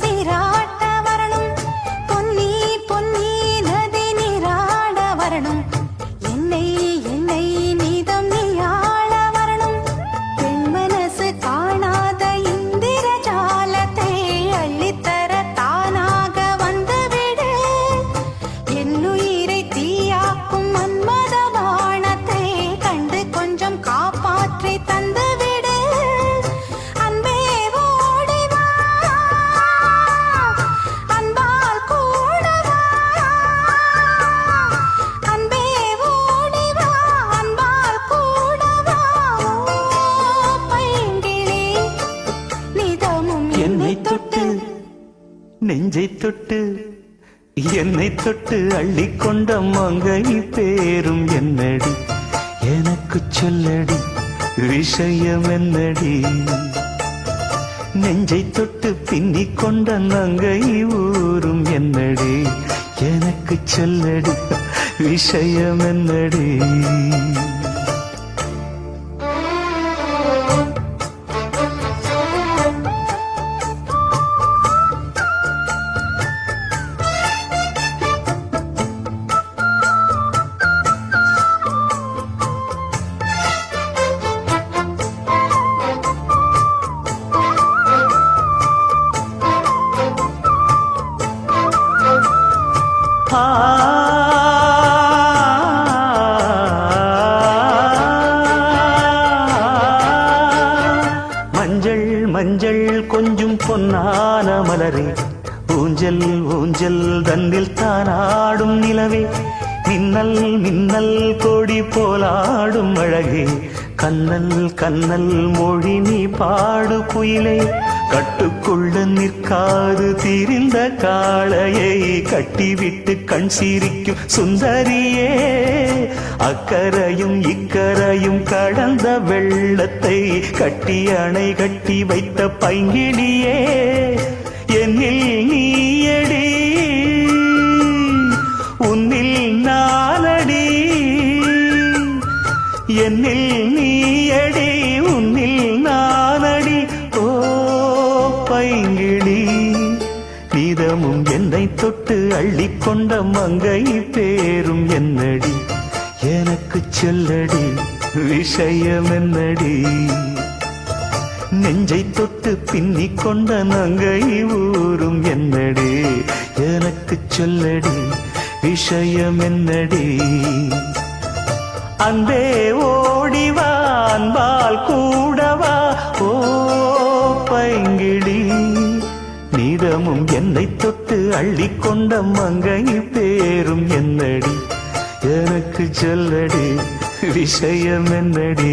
சீராட்ட வரணும், பொன்னி பொன்னி நதி நீராட வரணும், என்னை என்னை நீதம் நீயாள வரணும், பெண் மனசு காணாத இந்திர ஜாலத்தை அள்ளித்தர தானாக வந்துவிடு, என்னுயிரை தீயாக்கும் மன்மத பாணத்தை கண்டு கொஞ்சம் காப்பாற்றி தந்துவிடு, அன்பே ஓடிவா அன்பால் கூடவா, அன்பே ஓடிவா அன்பால் கூடவா, பைங்கிளி நிதமும் என்னை தொட்டு நெஞ்சை தொட்டு என்னை தொட்டு அள்ளிக்கொண்ட மங்கை பேரும் என்னடி, எனக்கு சொல்லடி விஷயம் என்னடி, நெஞ்சை தொட்டு பின்னிக் கொண்ட நங்கை ஊரும் என்னடி, எனக்கு சொல்லடி விஷயம் என்னடி. மஞ்சள் மஞ்சள் கொஞ்சம் பொன்னான மலரே, ஊஞ்சல் ஊஞ்சல் தன்னில் தானாடும் நிலவே, மின்னல் மின்னல் கொடி போலாடும் அழகே, கண்ணல் கண்ணல் மொழி நீ பாடு குயிலே, கட்டுக்குள்ள நிற்காது திரிந்த காளையை கட்டிவிட்டு கண் சிரிக்கும் சுந்தரியே, அக்கரையும் இக்கரையும் கடந்த வெள்ளத்தை கட்டி அணை கட்டி வைத்த பைங்கிளியே, என்னில் நீயடி உன்னில் நானடி, என்னில் நீயடி உன்னில் நானடி, ஓ பைங்கிளி நீதமும் என்னை தொட்டு அள்ளிக்கொண்ட மங்கை பேரும் என்னடி, எனக்கு சொல்லடி விஷயம் என்னடி, நெஞ்சை தொட்டு பின்னிக் கொண்ட நங்கை ஊரும் என்னடி, எனக்கு சொல்லடி விஷயம் என்னடி, அன்பே ஓடிவா அன்பால் கூடவா, ஓ பைங்கிளி நீதமும் என்னை தொட்டு அள்ளிக்கொண்ட மங்கை பேரும் என்னடி, எனக்கு சொல்லடி விஷயம் என்னடி.